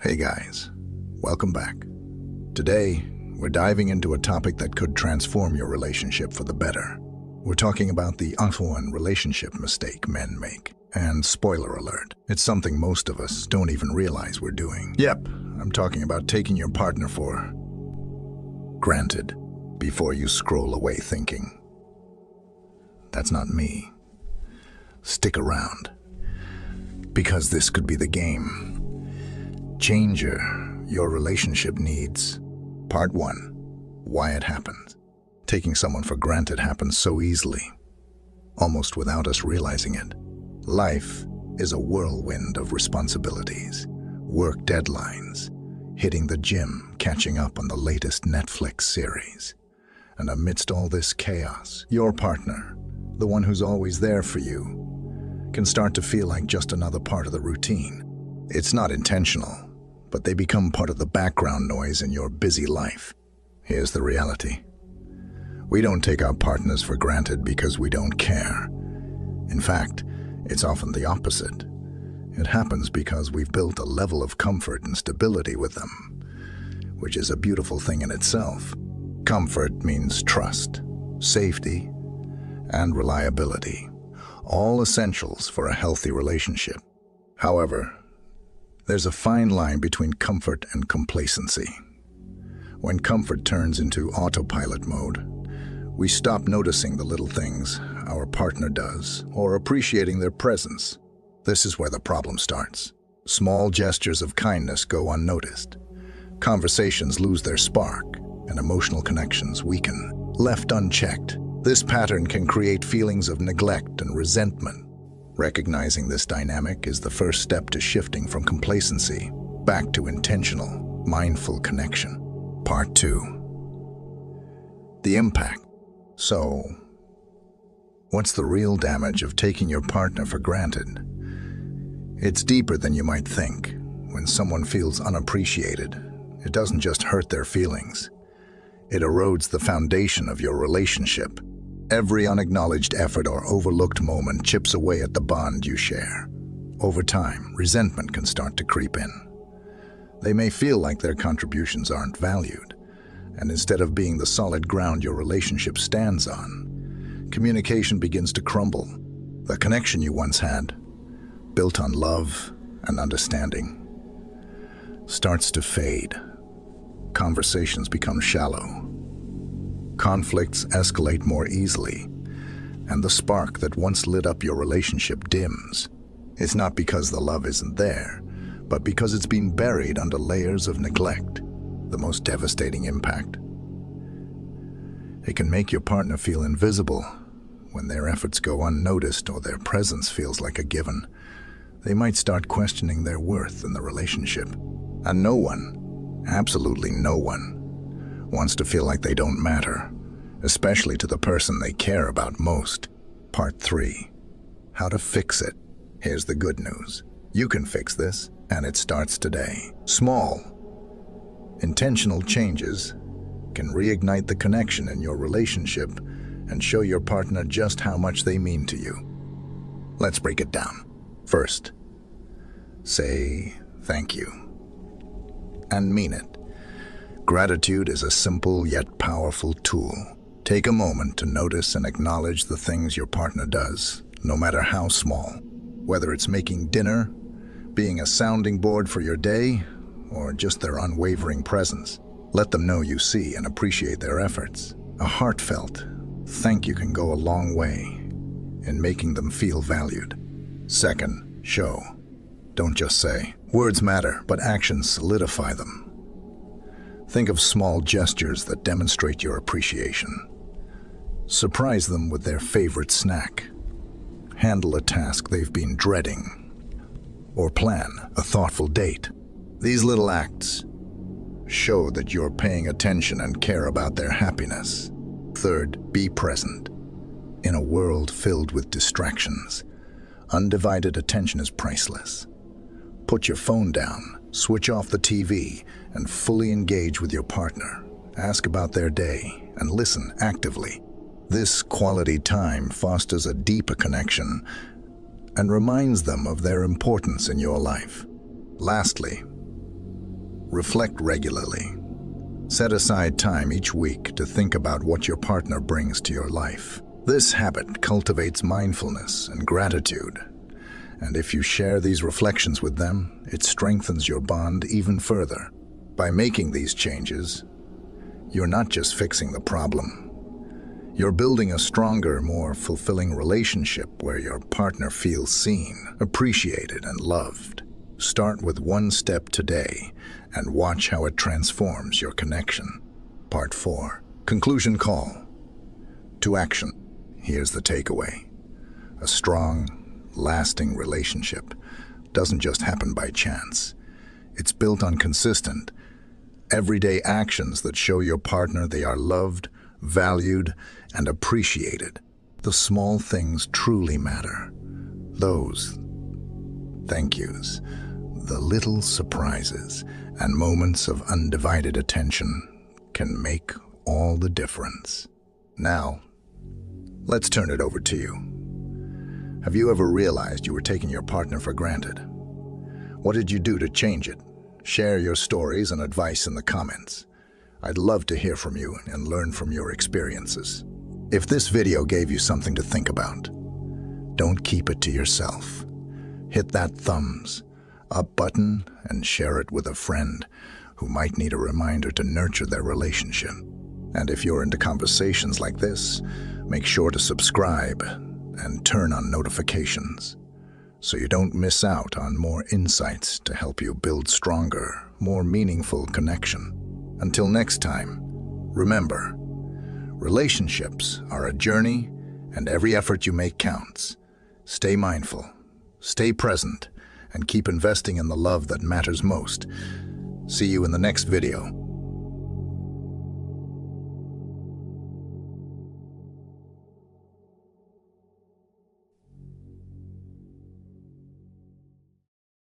Hey guys, welcome back. Today, we're diving into a topic that could transform your relationship for the better. We're talking about the #1 relationship mistake men make. And spoiler alert, it's something most of us don't even realize we're doing. Yep, I'm talking about taking your partner for granted before you scroll away thinking, "That's not me." Stick around, because this could be the game changer your relationship needs. Part 1. Why it happens. Taking someone for granted happens so easily, almost without us realizing it. Life is a whirlwind of responsibilities, work deadlines, hitting the gym, catching up on the latest Netflix series. And amidst all this chaos, your partner, the one who's always there for you, can start to feel like just another part of the routine. It's not intentional, but they become part of the background noise in your busy life. Here's the reality. We don't take our partners for granted because we don't care. In fact, it's often the opposite. It happens because we've built a level of comfort and stability with them, which is a beautiful thing in itself. Comfort means trust, safety, and reliability, all essentials for a healthy relationship. However, there's a fine line between comfort and complacency. When comfort turns into autopilot mode, we stop noticing the little things our partner does or appreciating their presence. This is where the problem starts. Small gestures of kindness go unnoticed. Conversations lose their spark, and emotional connections weaken. Left unchecked, this pattern can create feelings of neglect and resentment. Recognizing this dynamic is the first step to shifting from complacency back to intentional, mindful connection. Part 2. The impact. So, what's the real damage of taking your partner for granted? It's deeper than you might think. When someone feels unappreciated, it doesn't just hurt their feelings. It erodes the foundation of your relationship. Every unacknowledged effort or overlooked moment chips away at the bond you share. Over time, resentment can start to creep in. They may feel like their contributions aren't valued, and instead of being the solid ground your relationship stands on, communication begins to crumble. The connection you once had, built on love and understanding, starts to fade. Conversations become shallow. Conflicts escalate more easily, and the spark that once lit up your relationship dims. It's not because the love isn't there, but because it's been buried under layers of neglect. The most devastating impact. It can make your partner feel invisible when their efforts go unnoticed or their presence feels like a given. They might start questioning their worth in the relationship. And no one, absolutely no one, wants to feel like they don't matter, especially to the person they care about most. Part 3. How to fix it. Here's the good news. You can fix this, and it starts today. Small, intentional changes can reignite the connection in your relationship and show your partner just how much they mean to you. Let's break it down. First, say thank you. And mean it. Gratitude is a simple yet powerful tool. Take a moment to notice and acknowledge the things your partner does, no matter how small. Whether it's making dinner, being a sounding board for your day, or just their unwavering presence. Let them know you see and appreciate their efforts. A heartfelt thank you can go a long way in making them feel valued. Second, show. Don't just say. Words matter, but actions solidify them. Think of small gestures that demonstrate your appreciation. Surprise them with their favorite snack. Handle a task they've been dreading. Or plan a thoughtful date. These little acts show that you're paying attention and care about their happiness. Third, be present. In a world filled with distractions, undivided attention is priceless. Put your phone down, switch off the TV, and fully engage with your partner. Ask about their day and listen actively. This quality time fosters a deeper connection and reminds them of their importance in your life. Lastly, Reflect regularly. Set aside time each week to think about what your partner brings to your life. This habit cultivates mindfulness and gratitude. And if you share these reflections with them, it strengthens your bond even further. By making these changes, you're not just fixing the problem. You're building a stronger, more fulfilling relationship where your partner feels seen, appreciated, and loved. Start with one step today and watch how it transforms your connection. Part 4. Conclusion call to action. Here's the takeaway. A strong, lasting relationship doesn't just happen by chance. It's built on consistent, everyday actions that show your partner they are loved, valued, and appreciated. The small things truly matter. Those thank yous, the little surprises, and moments of undivided attention can make all the difference. Now, let's turn it over to you. Have you ever realized you were taking your partner for granted? What did you do to change it? Share your stories and advice in the comments. I'd love to hear from you and learn from your experiences. If this video gave you something to think about, don't keep it to yourself. Hit that thumbs up button and share it with a friend who might need a reminder to nurture their relationship. And if you're into conversations like this, make sure to subscribe and turn on notifications so you don't miss out on more insights to help you build stronger, more meaningful connection. Until next time, remember, relationships are a journey and every effort you make counts. Stay mindful, stay present, and keep investing in the love that matters most. See you in the next video.